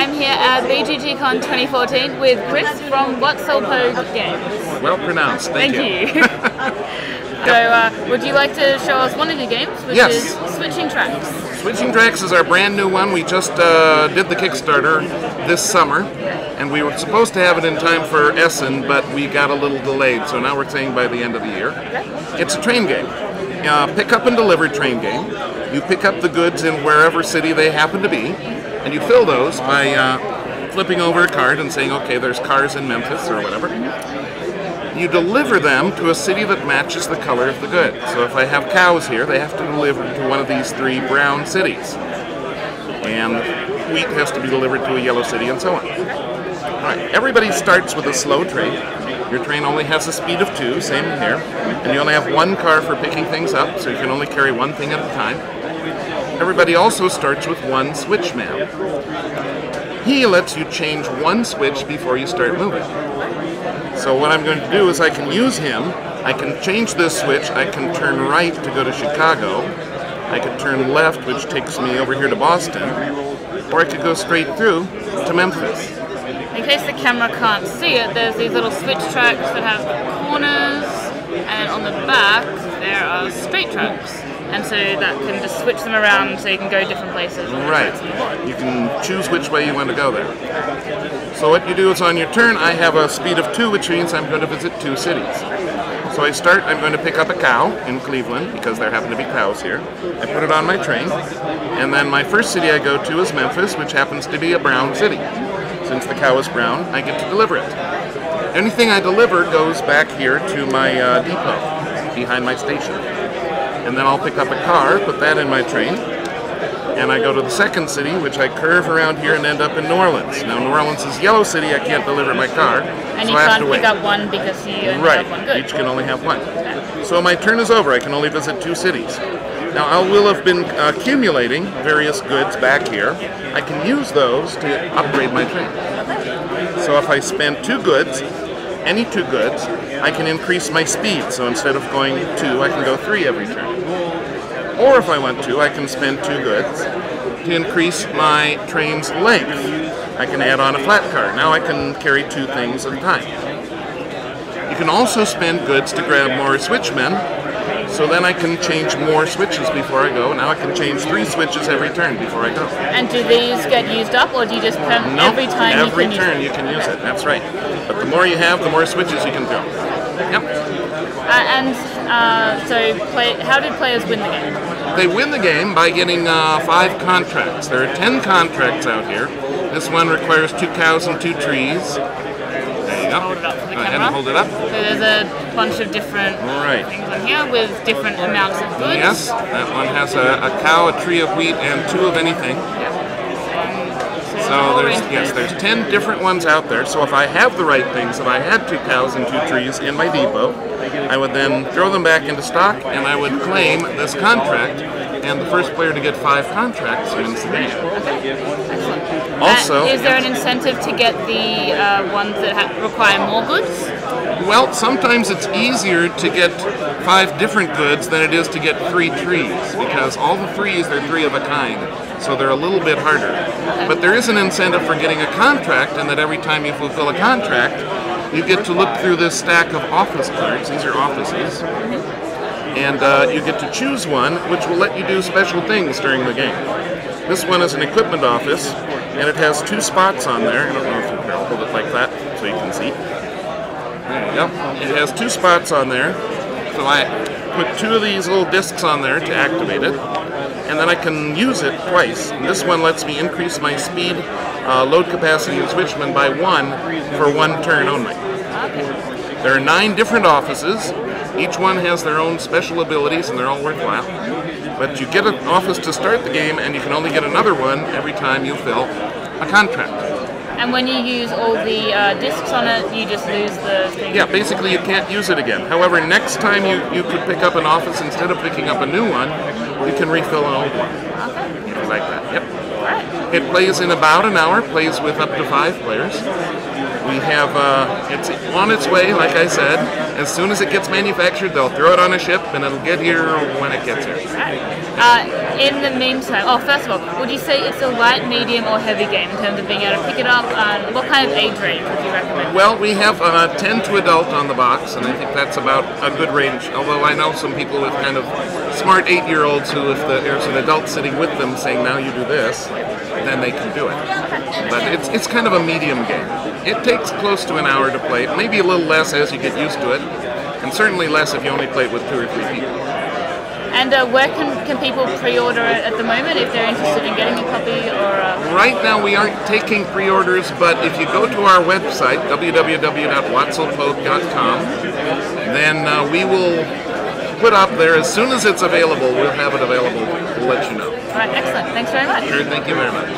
I'm here at BGG.CON 2014 with Chris from Wattsalpoag Games. Well pronounced, thank you. So, would you like to show us one of your games, which is Switching Tracks? Switching Tracks is our brand new one. We just did the Kickstarter this summer, and we were supposed to have it in time for Essen, but we got a little delayed, so now we're saying by the end of the year. It's a train game. Pick up and deliver train game. You pick up the goods in wherever city they happen to be, and you fill those by flipping over a card and saying, okay, there's cars in Memphis or whatever. You deliver them to a city that matches the color of the good. So if I have cows here, they have to deliver to one of these 3 brown cities. And wheat has to be delivered to a yellow city, and so on. All right, everybody starts with a slow train. Your train only has a speed of 2, same here. And you only have 1 car for picking things up, so you can only carry 1 thing at a time. Everybody also starts with 1 switch man. He lets you change 1 switch before you start moving. So what I'm going to do is I can use him, I can change this switch, I can turn right to go to Chicago, I can turn left, which takes me over here to Boston, or I could go straight through to Memphis. In case the camera can't see it, there's these little switch tracks that have corners, and on the back there are straight tracks. And so that can just switch them around so you can go different places. Right. You can choose which way you want to go there. So what you do is on your turn, I have a speed of 2, which means I'm going to visit 2 cities. So I start, I'm going to pick up a cow in Cleveland, because there happen to be cows here. I put it on my train, and then my first city I go to is Memphis, which happens to be a brown city. Since the cow is brown, I get to deliver it. Anything I deliver goes back here to my depot, behind my station. And then I'll pick up a car, put that in my train, and I go to the second city, which I curve around here and end up in New Orleans. Now, New Orleans is yellow city, I can't deliver my car, and so you I have can't to wait. pick up 1 because you only have 1 good. Each can only have 1. So my turn is over, I can only visit 2 cities. Now, I will have been accumulating various goods back here. I can use those to upgrade my train. So if I spend 2 goods, any 2 goods, I can increase my speed. So instead of going 2, I can go 3 every turn. Or if I want to, I can spend 2 goods to increase my train's length. I can add on a flat car. Now I can carry 2 things at a time. You can also spend goods to grab more switchmen, so then I can change more switches before I go. Now I can change 3 switches every turn before I go. And do these get used up, or do you just every time every turn you can use it, that's right. But the more you have, the more switches you can throw. Yep. How do players win the game? They win the game by getting 5 contracts. There are 10 contracts out here. This one requires 2 cows and 2 trees. There you go. Hold it up for the Go ahead camera. and hold it up. So there's a bunch of different things on here with different amounts of goods. Yes, that one has a cow, a tree of wheat, and 2 of anything. So there's 10 different ones out there. So if I have the right things, if I had 2 cows and 2 trees in my depot, I would then throw them back into stock, and I would claim this contract, and the first player to get 5 contracts wins the game. Excellent. Also, is there an incentive to get the ones that require more goods? Well, sometimes it's easier to get 5 different goods than it is to get 3 trees, because all the 3s are 3 of a kind, so they're a little bit harder. But there is an incentive for getting a contract, and that every time you fulfill a contract, you get to look through this stack of office cards. These are offices. And you get to choose one, which will let you do special things during the game. This one is an equipment office, and it has 2 spots on there. I don't know if you can hold it like that so you can see. There you go. It has 2 spots on there, so I put 2 of these little discs on there to activate it, and then I can use it twice. And this one lets me increase my speed, load capacity, and switchman by 1 for 1 turn only. There are 9 different offices. Each one has their own special abilities, and they're all worthwhile. But you get an office to start the game, and you can only get another one every time you fill a contract. And when you use all the discs on it, you just lose the thing? Yeah, basically you can't use it again. However, next time you could pick up an office, instead of picking up a new one, you can refill an old one. Okay. Like that, yep. All right. It plays in about an hour, plays with up to 5 players. We have, it's on its way, like I said. As soon as it gets manufactured, they'll throw it on a ship and it'll get here when it gets here. In the meantime, first of all, would you say it's a light, medium, or heavy game in terms of being able to pick it up? What kind of age range would you recommend? Well, we have 10 to adult on the box, and I think that's about a good range. Although I know some people with kind of smart 8-year-olds who, if there's an adult sitting with them saying, now you do this, then they can do it. But it's kind of a medium game. It takes close to an hour to play, maybe a little less as you get used to it, and certainly less if you only play it with 2 or 3 people. And where can people pre-order it at the moment if they're interested in getting a copy? Right now we aren't taking pre-orders, but if you go to our website, www.Wattsalpoag.com, then we will put up there, as soon as it's available, we'll have it available. We'll let you know. All right, excellent. Thanks very much. Sure, thank you very much.